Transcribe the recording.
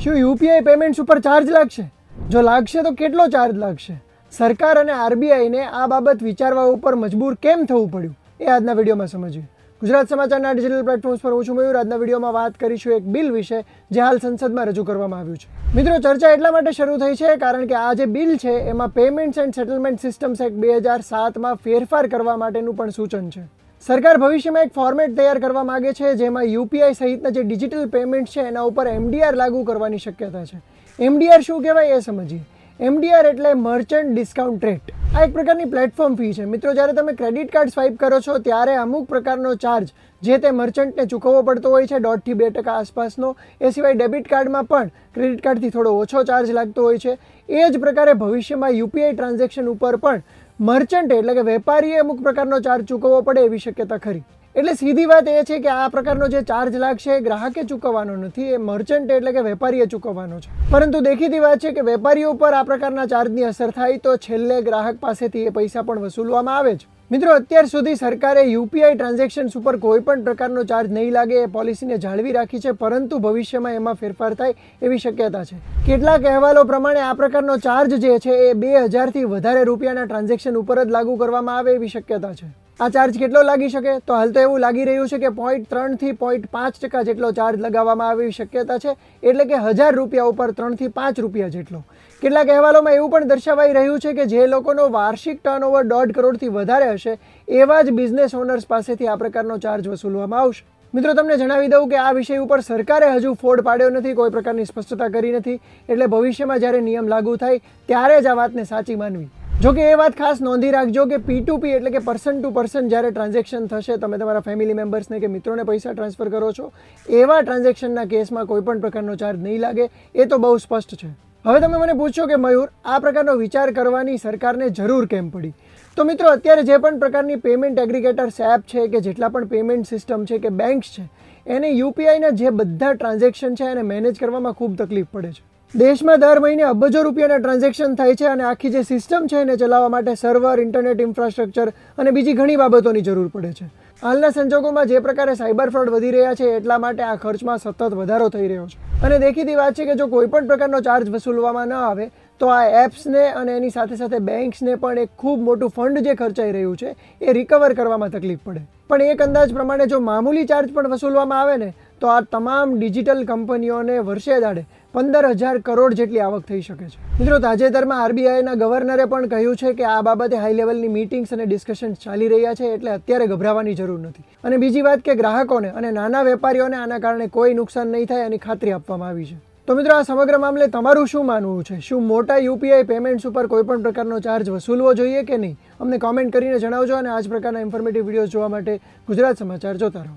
શું UPI payments ઉપર charge લાગશે? જો લાગશે તો કેટલો ચાર્જ લાગશે? સરકાર અને આરબીઆઈને આ બાબત વિચારવા ઉપર મજબૂર કેમ થવું પડ્યું એ આજના વિડીયોમાં સમજીએ. ગુજરાત સમાચારના ડિજિટલ પ્લેટફોર્મ્સ પર હું છું મયુર. આજના વિડીયોમાં વાત કરીશું એક બિલ વિશે જે હાલ સંસદમાં રજૂ કરવામાં આવ્યું છે. મિત્રો, ચર્ચા એટલા માટે શરૂ થઈ છે કારણ કે આ જે બિલ છે એમાં payments and settlement systems act 2007માં ફેરફાર કરવા માટેનું પણ સૂચન છે. સરકાર ભવિષ્યમાં એક ફોર્મેટ તૈયાર કરવા માગે છે જેમાં યુપીઆઈ સહિતના જે ડિજિટલ પેમેન્ટ છે એના ઉપર એમડીઆર લાગુ કરવાની શક્યતા છે. એમડીઆર શું કહેવાય એ સમજીએ. એમડીઆર એટલે મર્ચન્ટ ડિસ્કાઉન્ટ રેટ. આ એક પ્રકારની પ્લેટફોર્મ ફી છે. મિત્રો, જ્યારે તમે ક્રેડિટ કાર્ડ સ્વાઇપ કરો છો ત્યારે અમુક પ્રકારનો ચાર્જ જે તે મર્ચન્ટને ચૂકવવો પડતો હોય છે, 1.5 થી 2% આસપાસનો. એ સિવાય ડેબિટ કાર્ડમાં પણ ક્રેડિટ કાર્ડથી થોડો ઓછો ચાર્જ લાગતો હોય છે. એ જ પ્રકારે ભવિષ્યમાં યુપીઆઈ ટ્રાન્ઝેક્શન ઉપર પણ મર્ચન્ટ એટલે કે વેપારીએ અમુક પ્રકારનો ચાર્જ ચૂકવવો પડે એવી શક્યતા ખરી. એટલે સીધી વાત એ છે કે આ પ્રકારનો જે ચાર્જ લાગશે એ ગ્રાહકે ચૂકવવાનો નથી, એ મર્ચન્ટ એટલે કે વેપારીએ ચૂકવવાનો છે. પરંતુ દેખીતી વાત છે કે વેપારીઓ પર આ પ્રકારના ચાર્જની અસર થાય તો છેલ્લે ગ્રાહક પાસેથી એ પૈસા પણ વસૂલવામાં આવે છે. મિત્રો, અત્યાર સુધી સરકારે યુપીઆઈ ટ્રાન્ઝેક્શન્સ ઉપર કોઈ પણ પ્રકારનો ચાર્જ નહીં લાગે એ પોલિસીને જાળવી રાખી છે, પરંતુ ભવિષ્યમાં એમાં ફેરફાર થાય એવી શક્યતા છે. કેટલાક અહેવાલો પ્રમાણે આ પ્રકારનો ચાર્જ જે છે એ 2000થી વધારે રૂપિયાના ટ્રાન્ઝેક્શન ઉપર જ લાગુ કરવામાં આવે એવી શક્યતા છે. આ ચાર્જ કેટલો લાગી શકે? તો હાલ તો એવું લાગી રહ્યું છે કે 0.3 થી 0.5% જેટલો ચાર્જ લગાવવામાં આવે એવી શક્યતા છે. એટલે કે 1000 રૂપિયા ઉપર 3 થી 5 રૂપિયા જેટલો. કેટલાક અહેવાલોમાં એવું પણ દર્શાવાઈ રહ્યું છે કે જે લોકોનો વાર્ષિક ટર્નઓવર 1.5 કરોડથી વધારે હશે એવા જ બિઝનેસ ઓનર્સ પાસેથી આ પ્રકારનો ચાર્જ વસૂલવામાં આવશે. મિત્રો, તમને જણાવી દઉં કે આ વિષય ઉપર સરકારે હજુ ફોડ પાડ્યો નથી, કોઈ પ્રકારની સ્પષ્ટતા કરી નથી. એટલે ભવિષ્યમાં જ્યારે નિયમ લાગુ થાય ત્યારે જ આ વાતને સાચી માનવી. જોકે એ વાત ખાસ નોંધી રાખજો કે P2P એટલે કે પર્સન ટુ પર્સન જ્યારે ટ્રાન્ઝેક્શન થશે, તમે તમારા ફેમિલી મેમ્બર્સને કે મિત્રોને પૈસા ટ્રાન્સફર કરો છો, એવા ટ્રાન્ઝેક્શનના કેસમાં કોઈ પણ પ્રકારનો ચાર્જ નહીં લાગે. એ તો બહુ સ્પષ્ટ છે. હવે તમે મને પૂછશો કે મયુર, આ પ્રકારનો વિચાર કરવાની સરકારને જરૂર કેમ પડી? તો મિત્રો, અત્યારે જે પણ પ્રકારની પેમેન્ટ એગ્રીગેટર્સ એપ છે કે જેટલા પણ પેમેન્ટ સિસ્ટમ છે કે બેંક્સ છે, એને યુપીઆઈના જે બધા ટ્રાન્ઝેક્શન છે એને મેનેજ કરવામાં ખૂબ તકલીફ પડે છે. દેશમાં દર મહિને અબજો રૂપિયાના ટ્રાન્ઝેક્શન થાય છે અને આખી જે સિસ્ટમ છે એને ચલાવવા માટે સર્વર, ઇન્ટરનેટ ઇન્ફ્રાસ્ટ્રક્ચર અને બીજી ઘણી બાબતોની જરૂર પડે છે. હાલના સંજોગોમાં જે પ્રકારે સાયબર ફ્રોડ વધી રહ્યા છે એટલા માટે આ ખર્ચમાં સતત વધારો થઈ રહ્યો છે. અને દેખીતી વાત છે કે જો કોઈ પણ પ્રકારનો ચાર્જ વસૂલવામાં ન આવે તો આ એપ્સને અને એની સાથે સાથે બેંક્સને પણ એક ખૂબ મોટું ફંડ જે ખર્ચાઈ રહ્યું છે એ રિકવર કરવામાં તકલીફ પડે. પણ એક અંદાજ પ્રમાણે જો મામૂલી ચાર્જ પણ વસૂલવામાં આવે ને તો આ તમામ ડિજિટલ કંપનીઓને વર્ષે દાડે 15,000 કરોડ જેટલી આવક થઈ શકે છે. મિત્રો, તાજેતરમાં આરબીઆઈના ગવર્નરે પણ કહ્યું છે કે આ બાબતે હાઈ લેવલની મીટિંગ્સ અને ડિસ્કશન્સ ચાલી રહ્યા છે, એટલે અત્યારે ગભરાવાની જરૂર નથી. અને બીજી વાત કે ગ્રાહકોને અને નાના વેપારીઓને આના કારણે કોઈ નુકસાન નહીં થાય એની ખાતરી આપવામાં આવી છે. તો મિત્રો, આ સમગ્ર મામલે તમારું શું માનવું છે? શું મોટા યુપીઆઈ પેમેન્ટ્સ ઉપર કોઈ પણ પ્રકારનો ચાર્જ વસૂલવો જોઈએ કે નહીં? અમને કોમેન્ટ કરીને જણાવજો અને આ જ પ્રકારના ઇન્ફોર્મેટિવ વિડીયોઝ જોવા માટે ગુજરાત સમાચાર જોતા રહો.